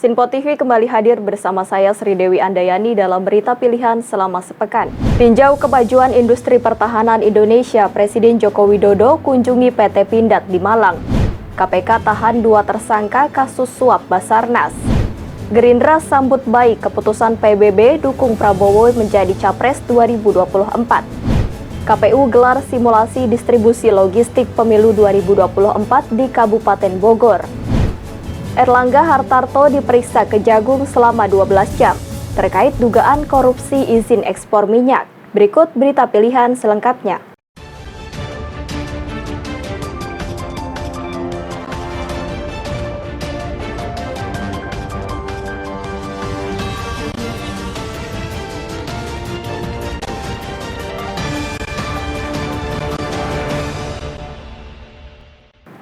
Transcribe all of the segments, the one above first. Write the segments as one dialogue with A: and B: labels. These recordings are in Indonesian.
A: Sinpo TV kembali hadir bersama saya Sri Dewi Andayani dalam berita pilihan selama sepekan. Tinjau kemajuan industri pertahanan Indonesia, Presiden Joko Widodo kunjungi PT Pindad di Malang. KPK tahan 2 tersangka kasus suap Basarnas. Gerindra sambut baik keputusan PBB dukung Prabowo menjadi Capres 2024. KPU gelar simulasi distribusi logistik pemilu 2024 di Kabupaten Bogor. Erlangga Hartarto diperiksa Kejagung selama 12 jam terkait dugaan korupsi izin ekspor minyak. Berikut berita pilihan selengkapnya.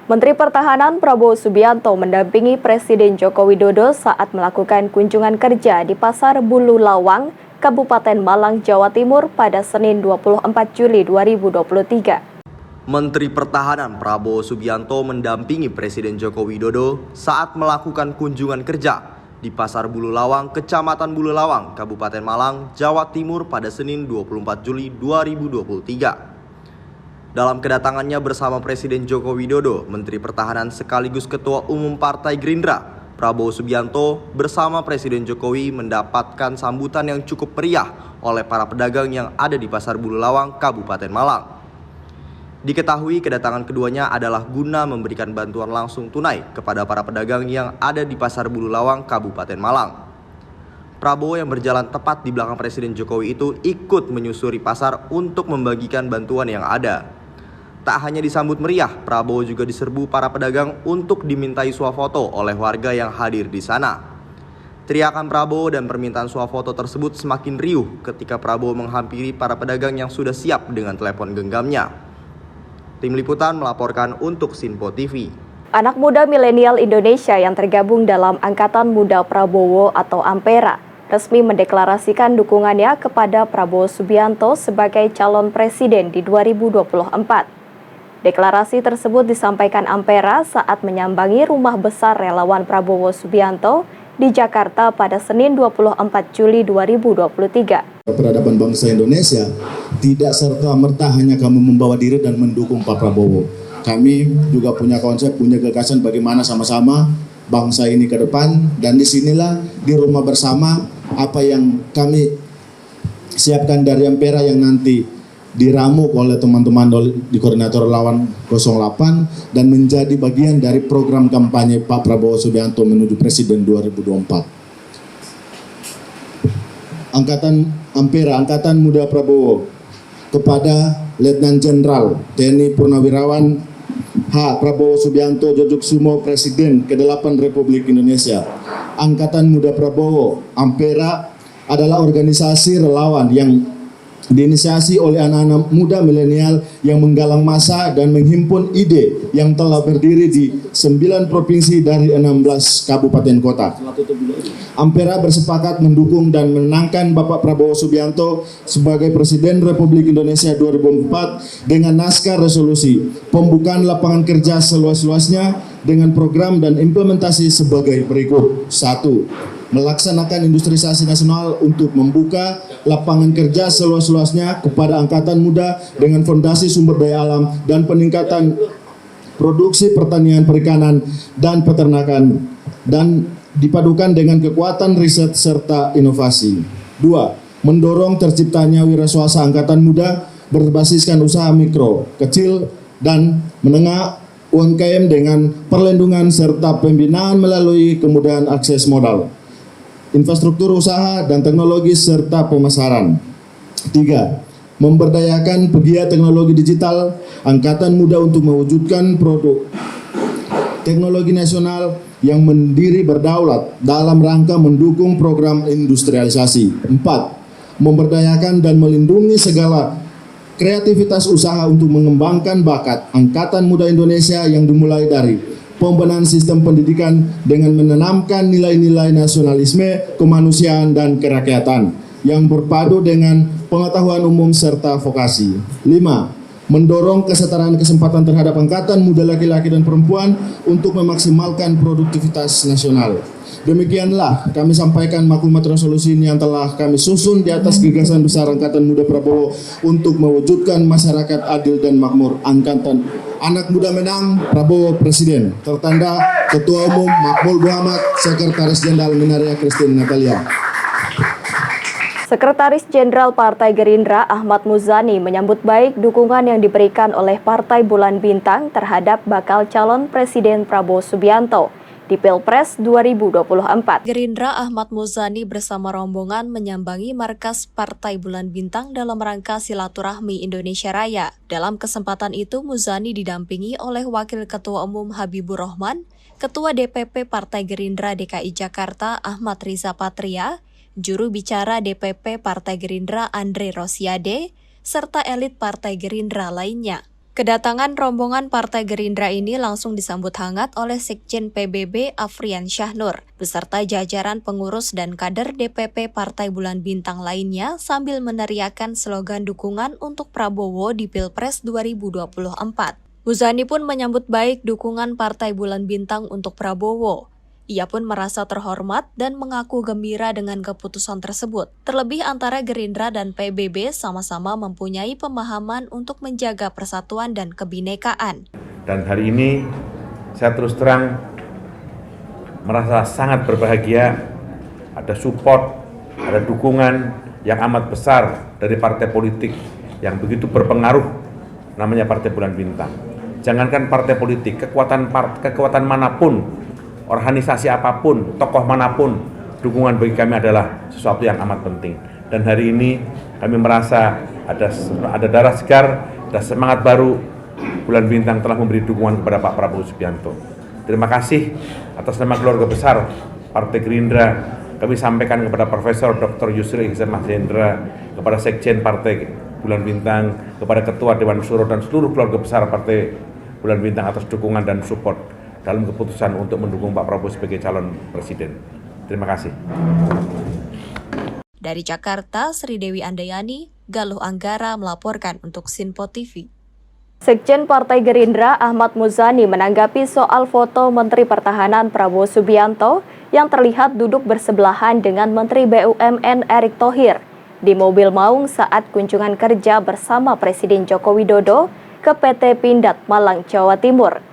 A: Menteri Pertahanan Prabowo Subianto mendampingi Presiden Joko Widodo saat melakukan kunjungan kerja di Pasar Bulu Lawang, Kabupaten Malang, Jawa Timur pada Senin 24 Juli 2023.
B: Menteri Pertahanan Prabowo Subianto mendampingi Presiden Joko Widodo saat melakukan kunjungan kerja di Pasar Bulu Lawang, Kecamatan Bulu Lawang, Kabupaten Malang, Jawa Timur pada Senin 24 Juli 2023. Dalam kedatangannya bersama Presiden Joko Widodo, Menteri Pertahanan sekaligus Ketua Umum Partai Gerindra, Prabowo Subianto bersama Presiden Jokowi mendapatkan sambutan yang cukup meriah oleh para pedagang yang ada di Pasar Bulu Lawang, Kabupaten Malang. Diketahui kedatangan keduanya adalah guna memberikan bantuan langsung tunai kepada para pedagang yang ada di Pasar Bulu Lawang, Kabupaten Malang. Prabowo yang berjalan tepat di belakang Presiden Jokowi itu ikut menyusuri pasar untuk membagikan bantuan yang ada. Tak hanya disambut meriah, Prabowo juga diserbu para pedagang untuk dimintai swafoto oleh warga yang hadir di sana. Teriakan Prabowo dan permintaan swafoto tersebut semakin riuh ketika Prabowo menghampiri para pedagang yang sudah siap dengan telepon genggamnya. Tim Liputan melaporkan untuk Sinpo TV.
A: Anak muda milenial Indonesia yang tergabung dalam Angkatan Muda Prabowo atau Ampera resmi mendeklarasikan dukungannya kepada Prabowo Subianto sebagai calon presiden di 2024. Deklarasi tersebut disampaikan Ampera saat menyambangi rumah besar relawan Prabowo Subianto di Jakarta pada Senin 24 Juli 2023.
C: Peradaban bangsa Indonesia tidak serta-merta hanya kami membawa diri dan mendukung Pak Prabowo. Kami juga punya konsep, punya gagasan bagaimana sama-sama bangsa ini ke depan, dan disinilah di rumah bersama apa yang kami siapkan dari Ampera yang nanti diramu oleh teman-teman di Koordinator Relawan 08 dan menjadi bagian dari program kampanye Pak Prabowo Subianto menuju Presiden 2024. Angkatan Ampera, Angkatan Muda Prabowo, kepada Letnan Jenderal TNI Purnawirawan H. Prabowo Subianto Jojoksumo, Presiden ke-8 Republik Indonesia. Angkatan Muda Prabowo, Ampera, adalah organisasi relawan yang diinisiasi oleh anak-anak muda milenial yang menggalang massa dan menghimpun ide yang telah berdiri di 9 provinsi dari 16 kabupaten kota. Ampera bersepakat mendukung dan menangkan Bapak Prabowo Subianto sebagai Presiden Republik Indonesia 2024 dengan naskah resolusi pembukaan lapangan kerja seluas-luasnya dengan program dan implementasi sebagai berikut. 1. Melaksanakan industrialisasi nasional untuk membuka lapangan kerja seluas-luasnya kepada angkatan muda dengan fondasi sumber daya alam dan peningkatan produksi pertanian, perikanan, dan peternakan, dan dipadukan dengan kekuatan riset serta inovasi. 2. Mendorong terciptanya wiraswasta angkatan muda berbasiskan usaha mikro, kecil, dan menengah UMKM dengan perlindungan serta pembinaan melalui kemudahan akses modal, infrastruktur usaha dan teknologi serta pemasaran. 3. Memberdayakan pegiat teknologi digital angkatan muda untuk mewujudkan produk teknologi nasional yang mandiri berdaulat dalam rangka mendukung program industrialisasi. 4. Memberdayakan dan melindungi segala kreativitas usaha untuk mengembangkan bakat angkatan muda Indonesia yang dimulai dari pembenahan sistem pendidikan dengan menanamkan nilai-nilai nasionalisme, kemanusiaan, dan kerakyatan yang berpadu dengan pengetahuan umum serta vokasi. 5. Mendorong kesetaraan kesempatan terhadap angkatan muda laki-laki dan perempuan untuk memaksimalkan produktivitas nasional. Demikianlah kami sampaikan maklumat resolusi ini yang telah kami susun di atas gagasan besar Angkatan Muda Prabowo untuk mewujudkan masyarakat adil dan makmur. Angkatan Anak Muda Menang, Prabowo Presiden. Tertanda Ketua Umum Makmul Muhammad, Sekretaris Jenderal Minaria Christine Natalia.
A: Sekretaris Jenderal Partai Gerindra Ahmad Muzani menyambut baik dukungan yang diberikan oleh Partai Bulan Bintang terhadap bakal calon Presiden Prabowo Subianto di Pilpres 2024. Gerindra Ahmad Muzani bersama rombongan menyambangi markas Partai Bulan Bintang dalam rangka silaturahmi Indonesia Raya. Dalam kesempatan itu, Muzani didampingi oleh Wakil Ketua Umum Habibur Rahman, Ketua DPP Partai Gerindra DKI Jakarta Ahmad Riza Patria, Juru bicara DPP Partai Gerindra Andre Rosiade, serta elit Partai Gerindra lainnya. Kedatangan rombongan Partai Gerindra ini langsung disambut hangat oleh Sekjen PBB Afrian Syahnur, beserta jajaran pengurus dan kader DPP Partai Bulan Bintang lainnya sambil meneriakan slogan dukungan untuk Prabowo di Pilpres 2024. Muzani pun menyambut baik dukungan Partai Bulan Bintang untuk Prabowo. Ia pun merasa terhormat dan mengaku gembira dengan keputusan tersebut. Terlebih antara Gerindra dan PBB sama-sama mempunyai pemahaman untuk menjaga persatuan dan kebinekaan.
D: Dan hari ini saya terus terang merasa sangat berbahagia, ada support, ada dukungan yang amat besar dari partai politik yang begitu berpengaruh, namanya Partai Bulan Bintang. Jangankan partai politik, kekuatan manapun, organisasi apapun, tokoh manapun, dukungan bagi kami adalah sesuatu yang amat penting. Dan hari ini kami merasa ada darah segar, ada semangat baru. Bulan Bintang telah memberi dukungan kepada Pak Prabowo Subianto. Terima kasih atas nama keluarga besar Partai Gerindra. Kami sampaikan kepada Profesor Dr. Yusril Iza Mahendra, kepada Sekjen Partai Bulan Bintang, kepada Ketua Dewan Syuro dan seluruh keluarga besar Partai Bulan Bintang atas dukungan dan support dalam keputusan untuk mendukung Pak Prabowo sebagai calon presiden. Terima kasih.
A: Dari Jakarta, Sri Dewi Andayani, Galuh Anggara melaporkan untuk Sinpo TV. Sekjen Partai Gerindra Ahmad Muzani menanggapi soal foto Menteri Pertahanan Prabowo Subianto yang terlihat duduk bersebelahan dengan Menteri BUMN Erick Thohir di mobil Maung saat kunjungan kerja bersama Presiden Joko Widodo ke PT Pindad Malang, Jawa Timur.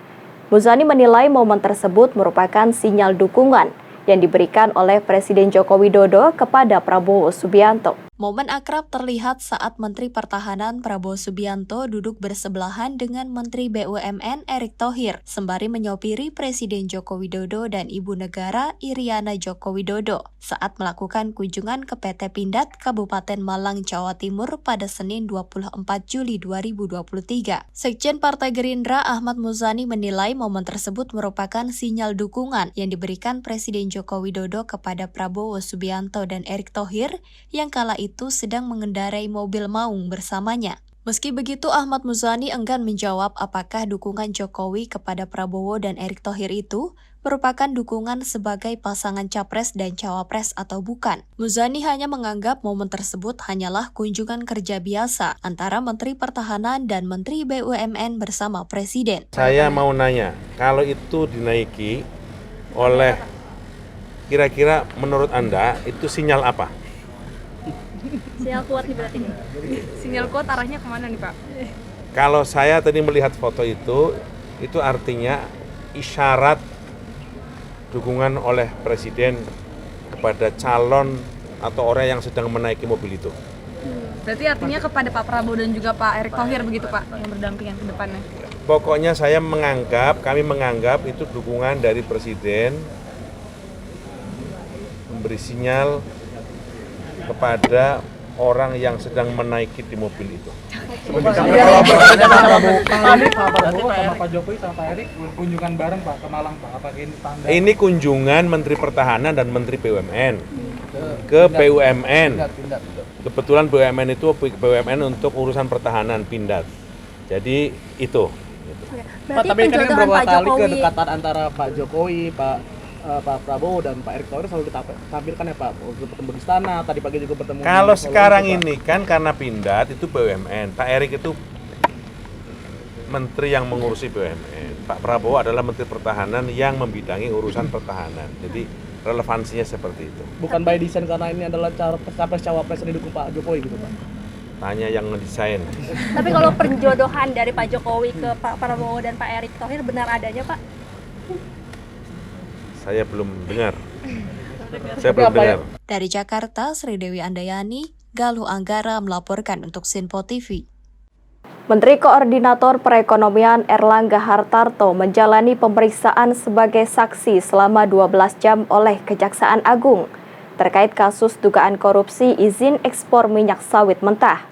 A: Muzani menilai momen tersebut merupakan sinyal dukungan yang diberikan oleh Presiden Joko Widodo kepada Prabowo Subianto. Momen akrab terlihat saat Menteri Pertahanan Prabowo Subianto duduk bersebelahan dengan Menteri BUMN Erick Thohir sembari menyopiri Presiden Joko Widodo dan Ibu Negara Iriana Joko Widodo saat melakukan kunjungan ke PT Pindad Kabupaten Malang, Jawa Timur pada Senin 24 Juli 2023. Sekjen Partai Gerindra Ahmad Muzani menilai momen tersebut merupakan sinyal dukungan yang diberikan Presiden Joko Widodo kepada Prabowo Subianto dan Erick Thohir yang kala itu sedang mengendarai mobil Maung bersamanya. Meski begitu, Ahmad Muzani enggan menjawab apakah dukungan Jokowi kepada Prabowo dan Erick Thohir itu merupakan dukungan sebagai pasangan capres dan cawapres atau bukan. Muzani hanya menganggap momen tersebut hanyalah kunjungan kerja biasa antara Menteri Pertahanan dan Menteri BUMN bersama Presiden.
D: Saya mau nanya, kalau itu dinaiki oleh kira-kira menurut Anda itu sinyal apa?
E: Sinyal kuat nih berarti nih. Sinyal kuat arahnya kemana nih Pak?
D: Kalau saya tadi melihat foto itu artinya isyarat dukungan oleh Presiden kepada calon atau orang yang sedang menaiki mobil itu.
E: Berarti artinya kepada Pak Prabowo dan juga Pak Erick Thohir begitu Pak, yang berdampingan ke depannya?
D: Pokoknya kami menganggap itu dukungan dari Presiden memberi sinyal kepada orang yang sedang menaiki di mobil itu.
F: Kalau Pak Prabowo sama Pak Jokowi sama Pak Erick kunjungan bareng Pak ke Malang Pak, apakah ini tanda?
D: Ini kunjungan Menteri Pertahanan dan Menteri BUMN ke BUMN. Kebetulan BUMN itu BUMN untuk urusan pertahanan Pindad. Jadi itu.
F: Pak, tapi kan beberapa kali kedekatan antara Pak Jokowi, Pak Prabowo dan Pak Erick Thohir selalu kita tampilkan ya Pak, untuk bertemu di istana, tadi pagi juga bertemu.
D: Kalau sekarang ini kan karena Pindad itu BUMN, Pak Erick itu menteri yang mengurusi BUMN, Pak Prabowo adalah Menteri Pertahanan yang membidangi urusan pertahanan. Jadi relevansinya seperti itu.
F: Bukan by design karena ini adalah capres-cawapres yang didukung Pak Jokowi gitu Pak.
D: Tanya yang ngedesain.
G: Tapi kalau penjodohan dari Pak Jokowi ke Pak Prabowo dan Pak Erick Thohir benar adanya Pak?
D: Saya belum dengar. Saya belum dengar.
A: Dari Jakarta, Sri Dewi Andayani, Galuh Anggara melaporkan untuk Sinpo TV. Menteri Koordinator Perekonomian Erlangga Hartarto menjalani pemeriksaan sebagai saksi selama 12 jam oleh Kejaksaan Agung terkait kasus dugaan korupsi izin ekspor minyak sawit mentah.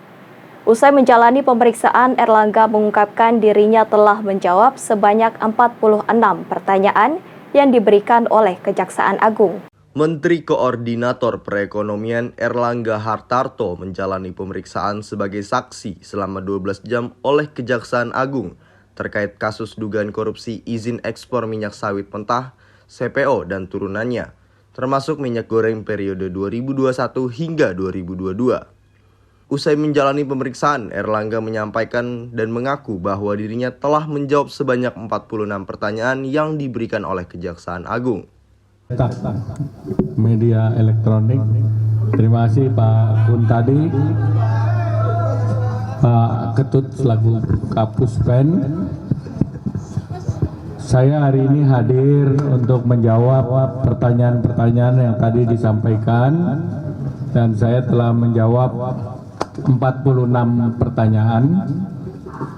A: Usai menjalani pemeriksaan, Erlangga mengungkapkan dirinya telah menjawab sebanyak 46 pertanyaan yang diberikan oleh Kejaksaan Agung.
B: Menteri Koordinator Perekonomian Erlangga Hartarto menjalani pemeriksaan sebagai saksi selama 12 jam oleh Kejaksaan Agung terkait kasus dugaan korupsi izin ekspor minyak sawit mentah, CPO dan turunannya, termasuk minyak goreng periode 2021 hingga 2022. Usai menjalani pemeriksaan, Erlangga menyampaikan dan mengaku bahwa dirinya telah menjawab sebanyak 46 pertanyaan yang diberikan oleh Kejaksaan Agung.
H: Media elektronik, terima kasih Pak Kuntadi, Pak Ketut selaku Kapuspen. Saya hari ini hadir untuk menjawab pertanyaan-pertanyaan yang tadi disampaikan dan saya telah menjawab 46 pertanyaan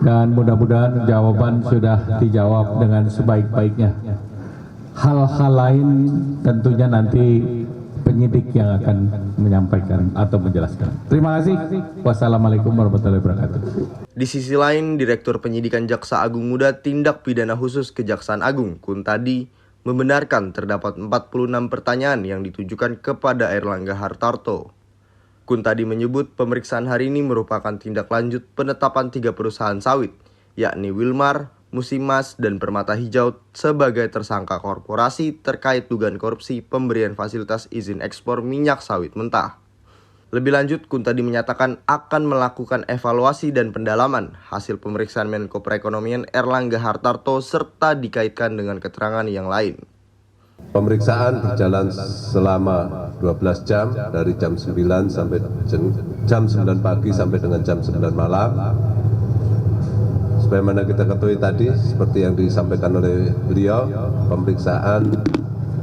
H: dan mudah-mudahan jawaban sudah dijawab dengan sebaik-baiknya. Hal-hal lain tentunya nanti penyidik yang akan menyampaikan atau menjelaskan. Terima kasih. Wassalamualaikum warahmatullahi wabarakatuh.
B: Di sisi lain, Direktur Penyidikan Jaksa Agung Muda Tindak Pidana Khusus Kejaksaan Agung, Kuntadi, membenarkan terdapat 46 pertanyaan yang ditujukan kepada Erlangga Hartarto. Kuntadi menyebut pemeriksaan hari ini merupakan tindak lanjut penetapan 3 perusahaan sawit, yakni Wilmar, Musimas, dan Permata Hijau sebagai tersangka korporasi terkait dugaan korupsi pemberian fasilitas izin ekspor minyak sawit mentah. Lebih lanjut, Kuntadi menyatakan akan melakukan evaluasi dan pendalaman hasil pemeriksaan Menko Perekonomian Erlangga Hartarto serta dikaitkan dengan keterangan yang lain.
I: Pemeriksaan berjalan selama 12 jam dari jam 9 sampai jam 9 pagi sampai dengan jam 9 malam. Sebagaimana kita ketahui tadi, seperti yang disampaikan oleh beliau, pemeriksaan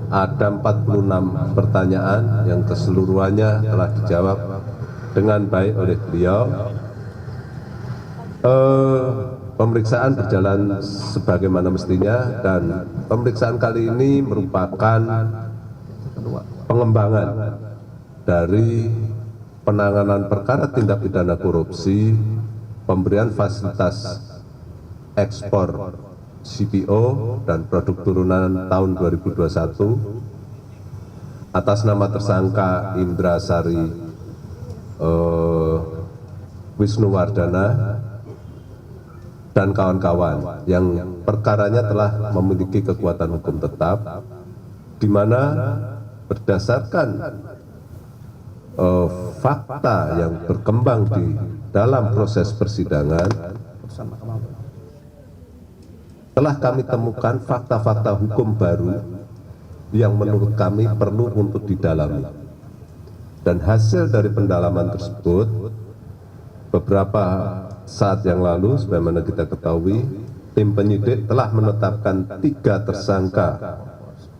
I: ada 46 pertanyaan yang keseluruhannya telah dijawab dengan baik oleh beliau. Pemeriksaan berjalan sebagaimana mestinya dan pemeriksaan kali ini merupakan pengembangan dari penanganan perkara tindak pidana korupsi, pemberian fasilitas ekspor CPO dan produk turunan tahun 2021 atas nama tersangka Indra Sari Wisnuwardana dan kawan-kawan yang perkaranya telah memiliki kekuatan hukum tetap, di mana berdasarkan fakta yang berkembang di dalam proses persidangan, telah kami temukan fakta-fakta hukum baru yang menurut kami perlu untuk didalami. Dan hasil dari pendalaman tersebut, beberapa saat yang lalu, sebagaimana kita ketahui, tim penyidik telah menetapkan 3 tersangka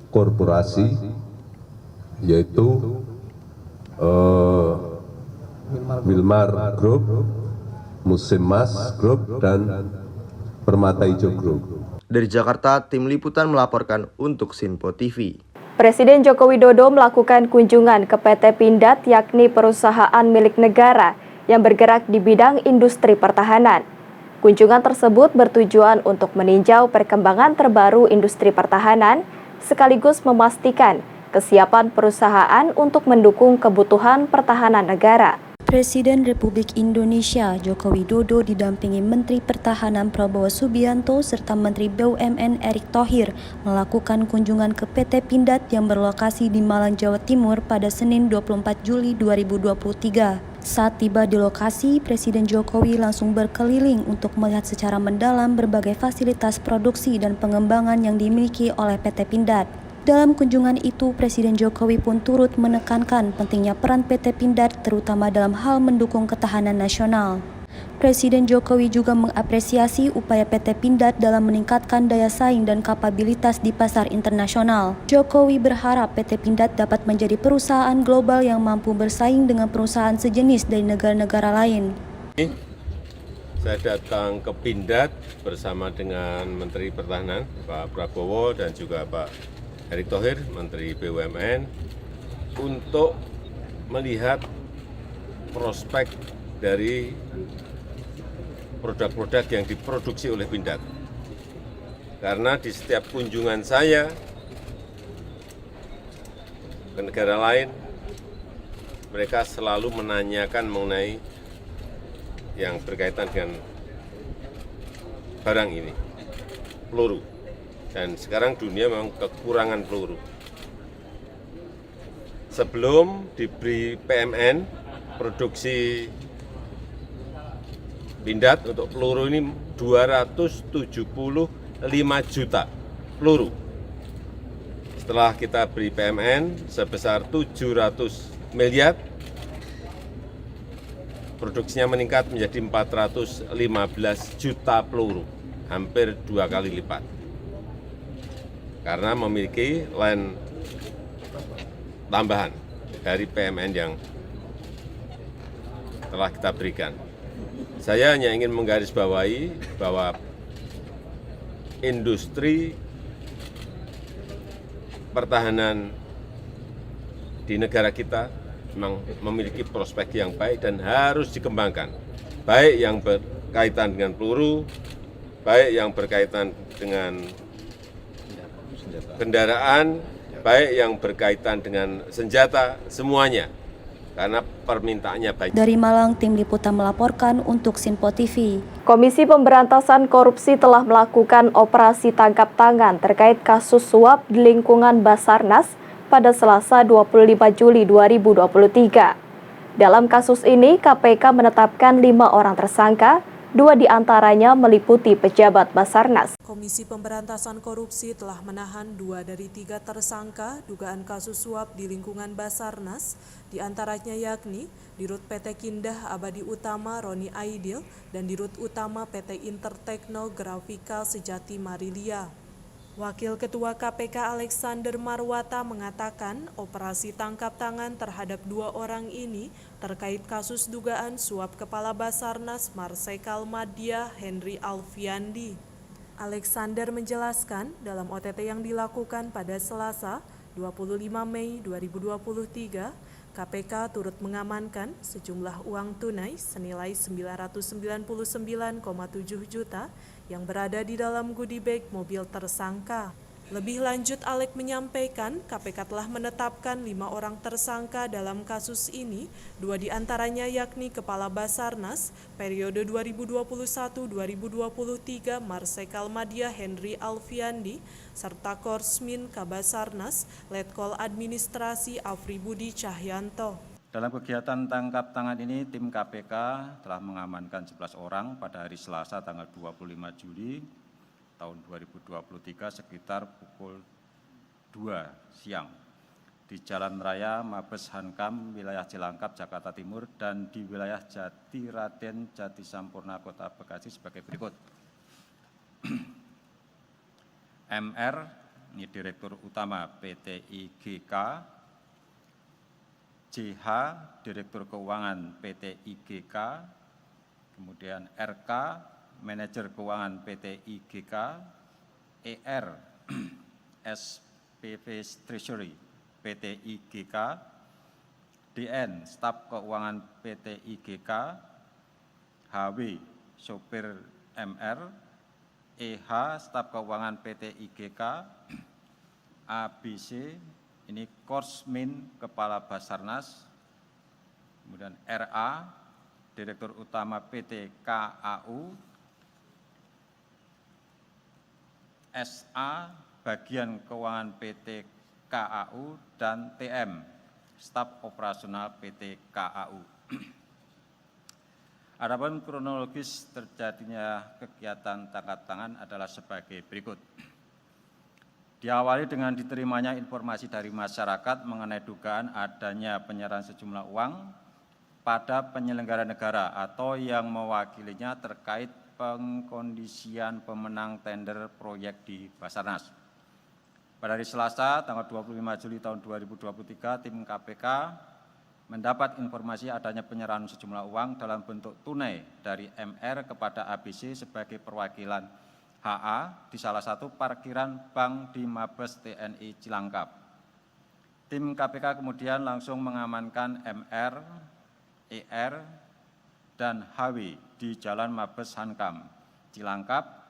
I: korporasi, yaitu Wilmar Group, Musimas Group, dan Permata Hijau Group.
B: Dari Jakarta, tim liputan melaporkan untuk Sinpo TV.
A: Presiden Joko Widodo melakukan kunjungan ke PT Pindad, yakni perusahaan milik negara yang bergerak di bidang industri pertahanan. Kunjungan tersebut bertujuan untuk meninjau perkembangan terbaru industri pertahanan, sekaligus memastikan kesiapan perusahaan untuk mendukung kebutuhan pertahanan negara.
J: Presiden Republik Indonesia Joko Widodo didampingi Menteri Pertahanan Prabowo Subianto serta Menteri BUMN Erick Thohir melakukan kunjungan ke PT Pindad yang berlokasi di Malang, Jawa Timur pada Senin 24 Juli 2023. Saat tiba di lokasi, Presiden Jokowi langsung berkeliling untuk melihat secara mendalam berbagai fasilitas produksi dan pengembangan yang dimiliki oleh PT Pindad. Dalam kunjungan itu, Presiden Jokowi pun turut menekankan pentingnya peran PT Pindad terutama dalam hal mendukung ketahanan nasional. Presiden Jokowi juga mengapresiasi upaya PT Pindad dalam meningkatkan daya saing dan kapabilitas di pasar internasional. Jokowi berharap PT Pindad dapat menjadi perusahaan global yang mampu bersaing dengan perusahaan sejenis dari negara-negara lain.
I: Saya datang ke Pindad bersama dengan Menteri Pertahanan Pak Prabowo dan juga Pak Erick Thohir, Menteri BUMN, untuk melihat prospek dari produk-produk yang diproduksi oleh Pindad. Karena di setiap kunjungan saya ke negara lain, mereka selalu menanyakan mengenai yang berkaitan dengan barang ini, peluru. Dan sekarang dunia memang kekurangan peluru. Sebelum diberi PMN, produksi Pindad untuk peluru ini 275 juta peluru. Setelah kita beri PMN sebesar 700 miliar, produksinya meningkat menjadi 415 juta peluru, hampir 2 kali lipat. Karena memiliki line tambahan dari PMN yang telah kita berikan. Saya hanya ingin menggarisbawahi bahwa industri pertahanan di negara kita memang memiliki prospek yang baik dan harus dikembangkan, baik yang berkaitan dengan peluru, baik yang berkaitan dengan kendaraan, baik yang berkaitan dengan senjata, semuanya, karena permintaannya baik.
J: Dari Malang, Tim Liputan melaporkan untuk Sinpo TV.
A: Komisi Pemberantasan Korupsi telah melakukan operasi tangkap tangan terkait kasus suap di lingkungan Basarnas pada Selasa 25 Juli 2023. Dalam kasus ini, KPK menetapkan 5 orang tersangka, 2 diantaranya meliputi pejabat Basarnas.
K: Komisi Pemberantasan Korupsi telah menahan 2 dari 3 tersangka dugaan kasus suap di lingkungan Basarnas, diantaranya yakni Dirut PT Kindah Abadi Utama Roni Aidil dan Dirut Utama PT Intertekno Grafika Sejati Marilia. Wakil Ketua KPK Alexander Marwata mengatakan operasi tangkap tangan terhadap 2 orang ini terkait kasus dugaan suap Kepala Basarnas Marsikal Madya Henry Alfiandi. Alexander menjelaskan dalam OTT yang dilakukan pada Selasa 25 Mei 2023, KPK turut mengamankan sejumlah uang tunai senilai 999,7 juta yang berada di dalam goodie bag mobil tersangka. Lebih lanjut, Alek menyampaikan KPK telah menetapkan 5 orang tersangka dalam kasus ini, 2 diantaranya yakni Kepala Basarnas periode 2021-2023 Marsikal Madya Henry Alfiandi, serta Korsmin Kabasarnas Letkol Administrasi Afri Budi Cahyanto.
L: Dalam kegiatan tangkap tangan ini, tim KPK telah mengamankan 11 orang pada hari Selasa tanggal 25 Juli tahun 2023 sekitar pukul 2 siang di Jalan Raya Mabes Hankam, wilayah Cilangkap, Jakarta Timur, dan di wilayah Jati Raden Jati Sampurna, Kota Bekasi sebagai berikut. MR, ini Direktur Utama PT IGK, JH, Direktur Keuangan PT IGK, kemudian RK, Manajer Keuangan PT IGK, ER, SPV Treasury PT IGK, DN, Staf Keuangan PT IGK, HW, Sopir MR, EH, Staf Keuangan PT IGK, ABC, ini Korsmin Kepala Basarnas, kemudian RA, Direktur Utama PT KAU, SA, Bagian Keuangan PT KAU, dan TM, Staf Operasional PT KAU. Adapun kronologis terjadinya kegiatan tangkap tangan adalah sebagai berikut. Diawali dengan diterimanya informasi dari masyarakat mengenai dugaan adanya penyerahan sejumlah uang pada penyelenggara negara atau yang mewakilinya terkait pengkondisian pemenang tender proyek di Basarnas. Pada hari Selasa, tanggal 25 Juli tahun 2023, tim KPK mendapat informasi adanya penyerahan sejumlah uang dalam bentuk tunai dari MR kepada ABC sebagai perwakilan HA di salah satu parkiran bank di Mabes TNI Cilangkap. Tim KPK kemudian langsung mengamankan MR, ER, dan HW di Jalan Mabes Hankam, Cilangkap,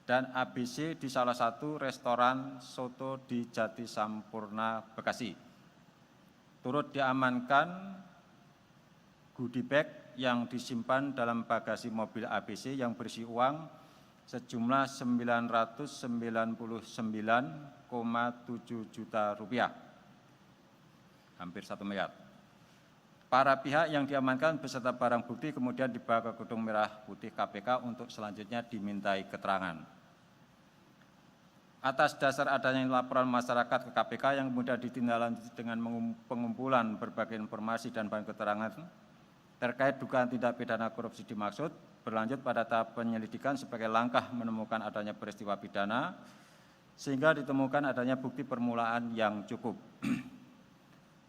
L: dan ABC di salah satu restoran soto di Jati Sampurna, Bekasi. Turut diamankan goodie bag yang disimpan dalam bagasi mobil ABC yang berisi uang sejumlah Rp999,7 juta, hampir 1 miliar. Para pihak yang diamankan beserta barang bukti kemudian dibawa ke Gedung Merah Putih KPK untuk selanjutnya dimintai keterangan. Atas dasar adanya laporan masyarakat ke KPK yang kemudian ditindaklanjuti dengan pengumpulan berbagai informasi dan bahan keterangan terkait dugaan tindak pidana korupsi dimaksud, berlanjut pada tahap penyelidikan sebagai langkah menemukan adanya peristiwa pidana, sehingga ditemukan adanya bukti permulaan yang cukup.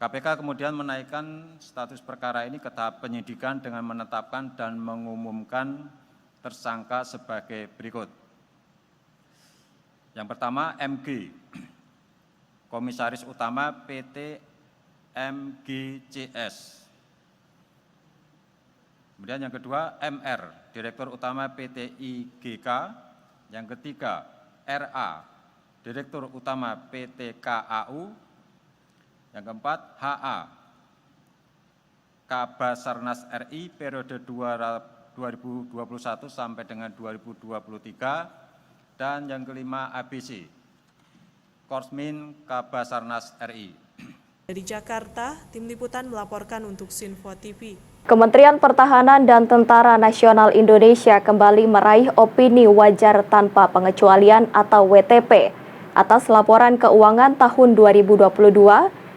L: KPK kemudian menaikkan status perkara ini ke tahap penyidikan dengan menetapkan dan mengumumkan tersangka sebagai berikut. Yang pertama, MG, Komisaris Utama PT MGCS. Kemudian yang kedua, MR, Direktur Utama PT IGK. Yang ketiga, RA, Direktur Utama PT KAU. Yang keempat, HA, Kabasarnas RI periode 2021 sampai dengan 2023. Dan yang kelima, ABC, Korsmin Kabasarnas RI.
K: Dari Jakarta, Tim Liputan melaporkan untuk Sinfo TV.
A: Kementerian Pertahanan dan Tentara Nasional Indonesia kembali meraih opini wajar tanpa pengecualian atau WTP atas laporan keuangan tahun 2022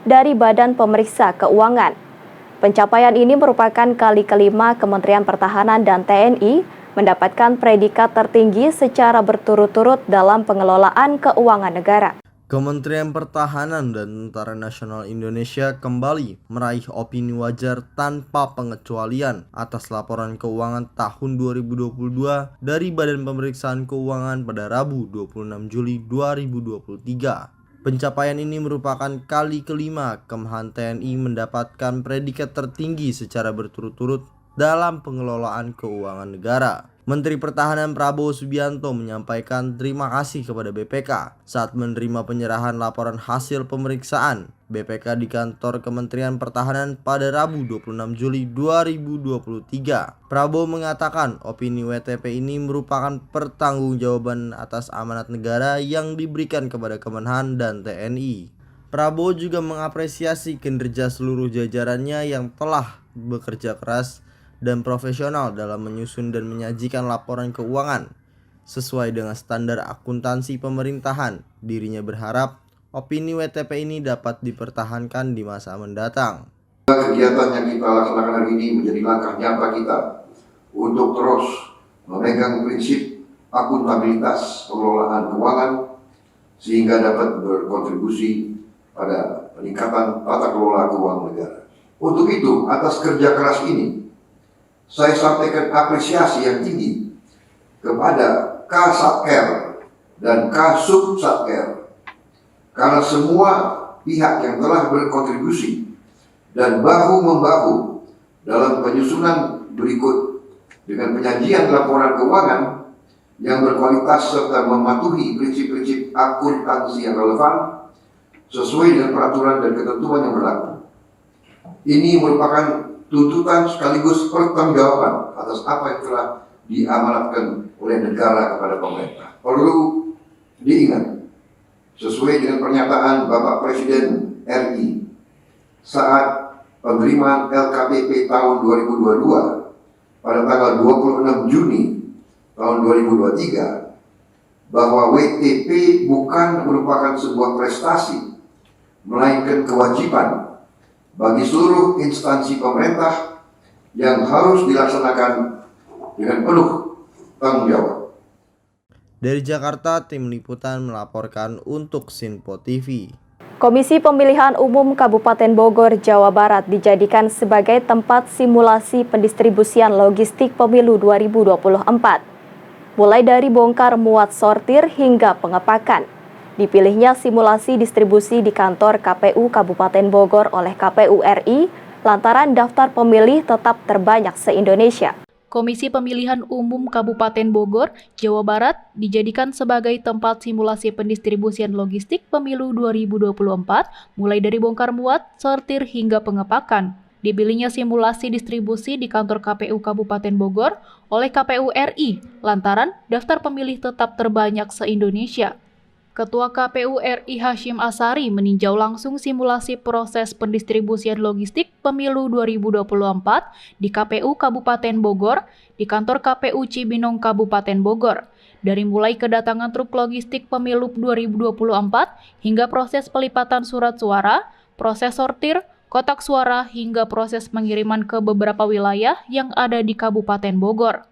A: dari Badan Pemeriksa Keuangan. Pencapaian ini merupakan kali kelima Kementerian Pertahanan dan TNI mendapatkan predikat tertinggi secara berturut-turut dalam pengelolaan keuangan negara.
B: Kementerian Pertahanan dan Tentara Nasional Indonesia kembali meraih opini wajar tanpa pengecualian atas laporan keuangan tahun 2022 dari Badan Pemeriksaan Keuangan pada Rabu 26 Juli 2023. Pencapaian ini merupakan kali kelima Kemhan TNI mendapatkan predikat tertinggi secara berturut-turut dalam pengelolaan keuangan negara. Menteri Pertahanan Prabowo Subianto menyampaikan terima kasih kepada BPK saat menerima penyerahan laporan hasil pemeriksaan BPK di kantor Kementerian Pertahanan pada Rabu 26 Juli 2023. Prabowo mengatakan opini WTP ini merupakan pertanggungjawaban atas amanat negara yang diberikan kepada Kemenhan dan TNI. Prabowo juga mengapresiasi kinerja seluruh jajarannya yang telah bekerja keras dan profesional dalam menyusun dan menyajikan laporan keuangan sesuai dengan standar akuntansi pemerintahan. Dirinya berharap opini WTP ini dapat dipertahankan di masa mendatang.
M: Kegiatan yang kita laksanakan hari ini menjadi langkah nyata kita untuk terus memegang prinsip akuntabilitas pengelolaan keuangan sehingga dapat berkontribusi pada peningkatan tata kelola keuangan negara. Untuk itu, atas kerja keras ini, saya sampaikan apresiasi yang tinggi kepada Kasatker dan Kasubsatker karena semua pihak yang telah berkontribusi dan bahu-membahu dalam penyusunan berikut dengan penyajian laporan keuangan yang berkualitas serta mematuhi prinsip-prinsip akuntansi yang relevan sesuai dengan peraturan dan ketentuan yang berlaku. Ini merupakan tuntutan sekaligus pertanggungjawaban atas apa yang telah diamanatkan oleh negara kepada pemerintah. Perlu diingat, sesuai dengan pernyataan Bapak Presiden RI saat penerimaan LKPP tahun 2022 pada tanggal 26 Juni tahun 2023, bahwa WTP bukan merupakan sebuah prestasi, melainkan kewajiban bagi seluruh instansi pemerintah yang harus dilaksanakan dengan penuh tanggung jawab.
B: Dari Jakarta, tim liputan melaporkan untuk Sinpo TV.
A: Komisi Pemilihan Umum Kabupaten Bogor, Jawa Barat dijadikan sebagai tempat simulasi pendistribusian logistik pemilu 2024. Mulai dari bongkar muat sortir hingga pengepakan. Dipilihnya simulasi distribusi di kantor KPU Kabupaten Bogor oleh KPU RI lantaran daftar pemilih tetap terbanyak se-Indonesia.
N: Komisi Pemilihan Umum Kabupaten Bogor, Jawa Barat dijadikan sebagai tempat simulasi pendistribusian logistik pemilu 2024 mulai dari bongkar muat, sortir hingga pengepakan. Dipilihnya simulasi distribusi di kantor KPU Kabupaten Bogor oleh KPU RI lantaran daftar pemilih tetap terbanyak se-Indonesia. Ketua KPU RI Hashim Asari meninjau langsung simulasi proses pendistribusian logistik pemilu 2024 di KPU Kabupaten Bogor di kantor KPU Cibinong Kabupaten Bogor. Dari mulai kedatangan truk logistik pemilu 2024 hingga proses pelipatan surat suara, proses sortir, kotak suara hingga proses pengiriman ke beberapa wilayah yang ada di Kabupaten Bogor.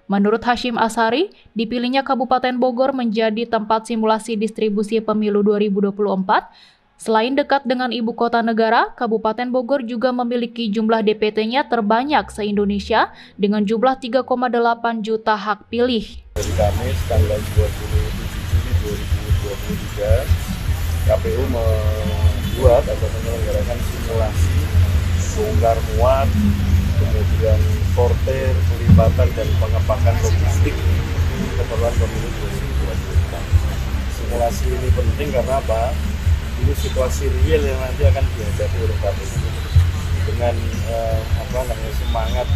N: Menurut Hashim Asari, dipilihnya Kabupaten Bogor menjadi tempat simulasi distribusi pemilu 2024. Selain dekat dengan ibu kota negara, Kabupaten Bogor juga memiliki jumlah DPT-nya terbanyak se-Indonesia dengan jumlah 3,8 juta hak pilih.
O: Hari Kamis tanggal 27 Juli 2023, KPU membuat atau menyelenggarakan simulasi bongkar muat, kemudian sortir, pelipatan dan pengepakan logistik keperluan pemilu 2024. Simulasi ini penting karena apa? Ini situasi real yang nanti akan dihadapi oleh KPU dengan semangat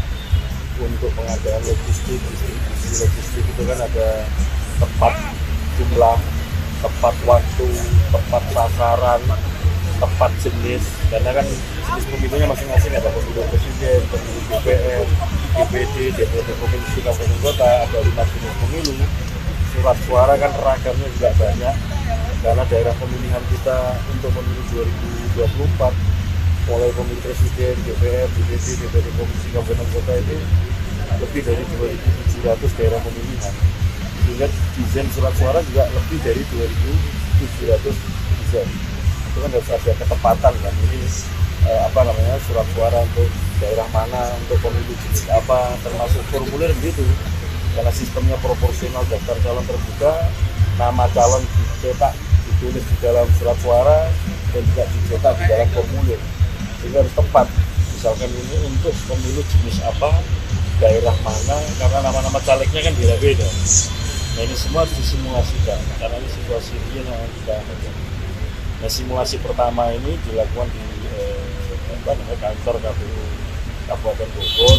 O: untuk pengadaan logistik, distribusi logistik itu kan ada tepat jumlah, tepat waktu, tepat sasaran, tepat jenis, karena kan jenis pemilunya masing-masing, ada pemilu presiden, pemilu DPR, DPD, DPRD provinsi, kabupaten kota, ada 5 jenis pemilu. Surat suara kan ragamnya juga banyak, karena daerah pemilihan kita untuk pemilu 2024, mulai pemilu presiden, DPR, DPD, DPRD provinsi, kabupaten kota itu lebih dari 2.700 daerah pemilihan. Sehingga desain surat suara juga lebih dari 2.700 desain. Itu kan harus ada ketepatan kan, ini surat suara untuk daerah mana, untuk pemilu jenis apa, termasuk formulir begitu, karena sistemnya proporsional, daftar calon terbuka, nama calon dicetak, ditulis di dalam surat suara dan juga dicetak di dalam formulir, sehingga harus tepat. Misalkan ini untuk pemilu jenis apa, daerah mana, karena nama-nama calegnya kan beda-beda. Nah ini semua harus disimulasikan, karena ini situasi real yang kita hadapi. Nah simulasi pertama ini dilakukan di kantor KPU Kabupaten Bogor,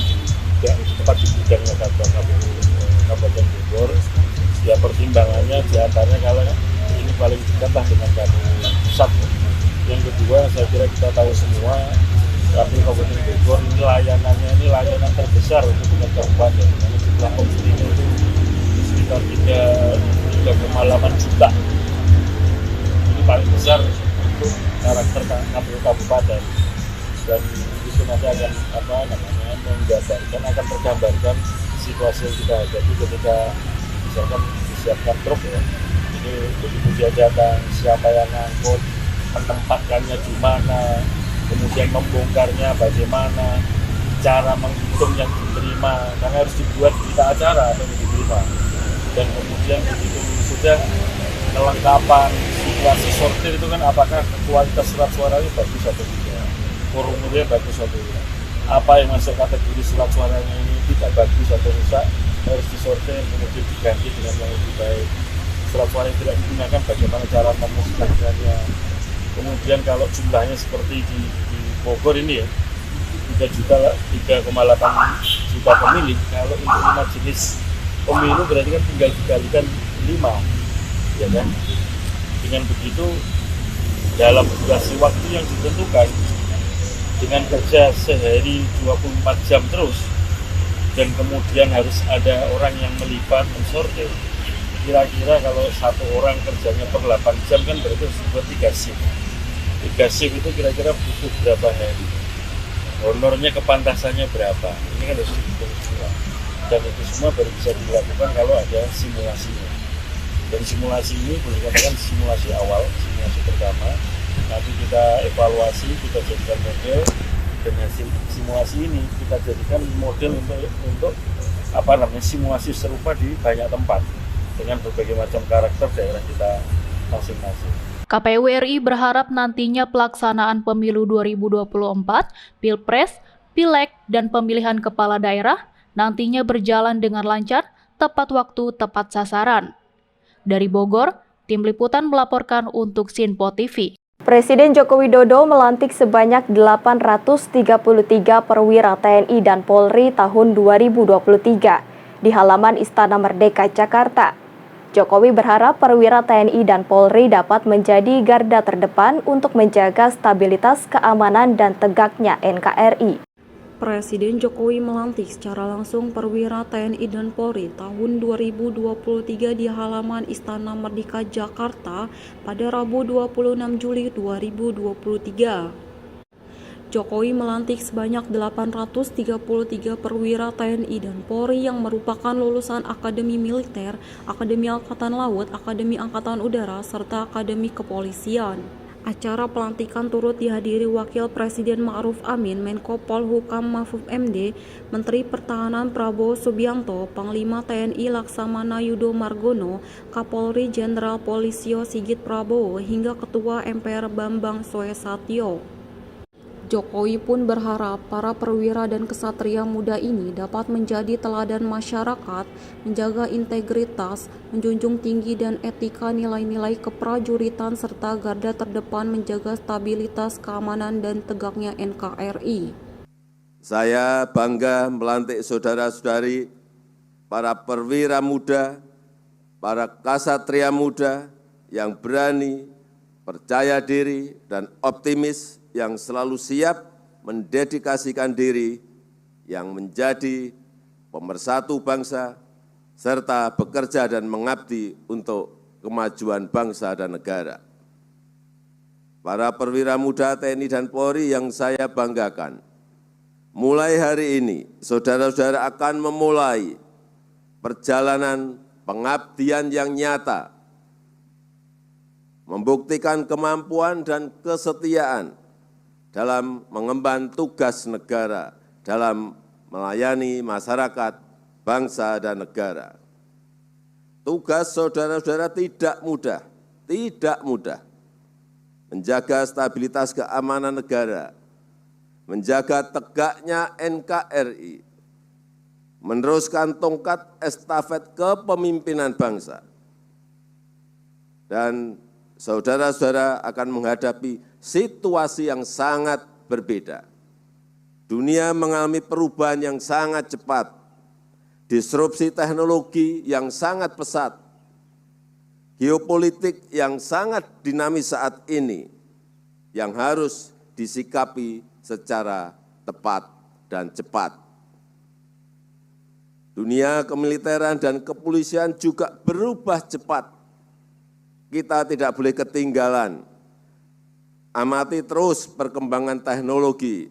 O: tepat di bidangnya kantor KPU Kabupaten Bogor. Ya pertimbangannya diantaranya kalau ini paling dekat lah dengan KPU pusat. Yang kedua saya kira kita tahu semua KPU Kabupaten Bogor ini layanannya ini layanan terbesar untuk kabupaten. Jumlah pemilihnya itu sekitar 3,8 juta. Paling besar untuk karakter KPU kabupaten, dan itu nanti akan akan tergambarkan situasi yang kita hadapi ketika misalkan disiapkan truk ya, ini begitu dia datang, siapa yang ngangkut, menempatkannya di mana, kemudian membongkarnya bagaimana, cara menghitung yang diterima, karena harus dibuat berita acara atau diterima, dan kemudian begitu sudah kelengkapan situasi sortir itu kan apakah kualitas surat suaranya bagus atau tidak, formulirnya bagus atau tidak, apa yang masuk kategori surat suaranya ini tidak bagus atau rusak harus disortir kemudian diganti dengan yang lebih baik. Surat suara yang tidak digunakan bagaimana cara memusnahkannya. Kemudian kalau jumlahnya seperti di Bogor ini ya 3,8 juta pemilih, kalau untuk 5 jenis pemilu berarti kan tinggal dikalikan 5, ya kan? Dengan begitu dalam durasi waktu yang ditentukan, dengan kerja sehari 24 jam terus, dan kemudian harus ada orang yang melipat, mensortir, kira-kira kalau satu orang kerjanya per 8 jam kan berarti buat 3 shift. 3 shift itu kira-kira butuh berapa hari? Honornya kepantasannya berapa? Ini kan harus dihitung semua. Dan itu semua baru bisa dilakukan kalau ada simulasinya. Dan simulasi ini boleh dikatakan simulasi awal, simulasi pertama. Nanti kita evaluasi, kita jadikan model. Dengan simulasi ini kita jadikan model untuk simulasi serupa di banyak tempat dengan berbagai macam karakter daerah kita masing-masing.
N: KPU RI berharap nantinya pelaksanaan pemilu 2024, Pilpres, Pileg, dan pemilihan kepala daerah nantinya berjalan dengan lancar, tepat waktu, tepat sasaran. Dari Bogor, Tim Liputan melaporkan untuk Sinpo TV.
A: Presiden Joko Widodo melantik sebanyak 833 perwira TNI dan Polri tahun 2023 di halaman Istana Merdeka, Jakarta. Jokowi berharap perwira TNI dan Polri dapat menjadi garda terdepan untuk menjaga stabilitas keamanan dan tegaknya NKRI. Presiden Jokowi melantik secara langsung perwira TNI dan Polri tahun 2023 di halaman Istana Merdeka, Jakarta pada Rabu 26 Juli 2023. Jokowi melantik sebanyak 833 perwira TNI dan Polri yang merupakan lulusan Akademi Militer, Akademi Angkatan Laut, Akademi Angkatan Udara, serta Akademi Kepolisian. Acara pelantikan turut dihadiri Wakil Presiden Ma'ruf Amin, Menko Polhukam Mahfud MD, Menteri Pertahanan Prabowo Subianto, Panglima TNI Laksamana Yudo Margono, Kapolri Jenderal Polisi Sigit Prabowo, hingga Ketua MPR Bambang Suesatyo. Jokowi pun berharap para perwira dan kesatria muda ini dapat menjadi teladan masyarakat, menjaga integritas, menjunjung tinggi dan etika nilai-nilai keprajuritan serta garda terdepan menjaga stabilitas keamanan dan tegaknya NKRI.
I: Saya bangga melantik saudara-saudari, para perwira muda, para kasatria muda yang berani, percaya diri, dan optimis, yang selalu siap mendedikasikan diri, yang menjadi pemersatu bangsa, serta bekerja dan mengabdi untuk kemajuan bangsa dan negara. Para perwira muda TNI dan Polri yang saya banggakan, mulai hari ini saudara-saudara akan memulai perjalanan pengabdian yang nyata, membuktikan kemampuan dan kesetiaan dalam mengemban tugas negara, dalam melayani masyarakat, bangsa, dan negara. Tugas saudara-saudara tidak mudah, menjaga stabilitas keamanan negara, menjaga tegaknya NKRI, meneruskan tongkat estafet kepemimpinan bangsa. Dan saudara-saudara akan menghadapi situasi yang sangat berbeda. Dunia mengalami perubahan yang sangat cepat, disrupsi teknologi yang sangat pesat, geopolitik yang sangat dinamis saat ini, yang harus disikapi secara tepat dan cepat. Dunia kemiliteran dan kepolisian juga berubah cepat. Kita tidak boleh ketinggalan. Amati terus perkembangan teknologi,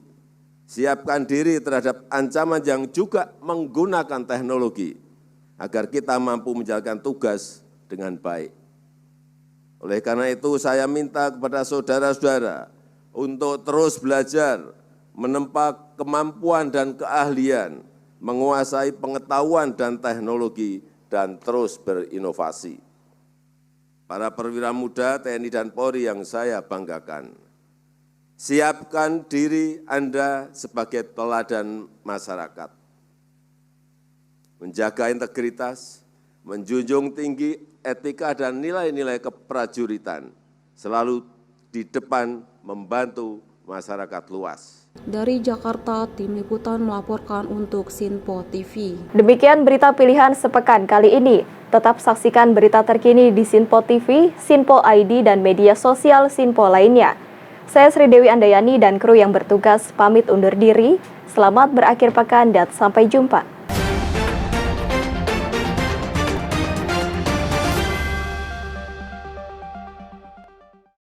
I: siapkan diri terhadap ancaman yang juga menggunakan teknologi, agar kita mampu menjalankan tugas dengan baik. Oleh karena itu saya minta kepada saudara-saudara untuk terus belajar, menempa kemampuan dan keahlian, menguasai pengetahuan dan teknologi, dan terus berinovasi. Para perwira muda TNI dan Polri yang saya banggakan, siapkan diri Anda sebagai teladan masyarakat. Menjaga integritas, menjunjung tinggi etika dan nilai-nilai keprajuritan, selalu di depan membantu masyarakat luas.
A: Dari Jakarta, Tim Liputan melaporkan untuk Sinpo TV. Demikian berita pilihan sepekan kali ini. Tetap saksikan berita terkini di Sinpo TV, Sinpo ID, dan media sosial Sinpo lainnya. Saya Sri Dewi Andayani dan kru yang bertugas pamit undur diri. Selamat berakhir pekan dan sampai jumpa.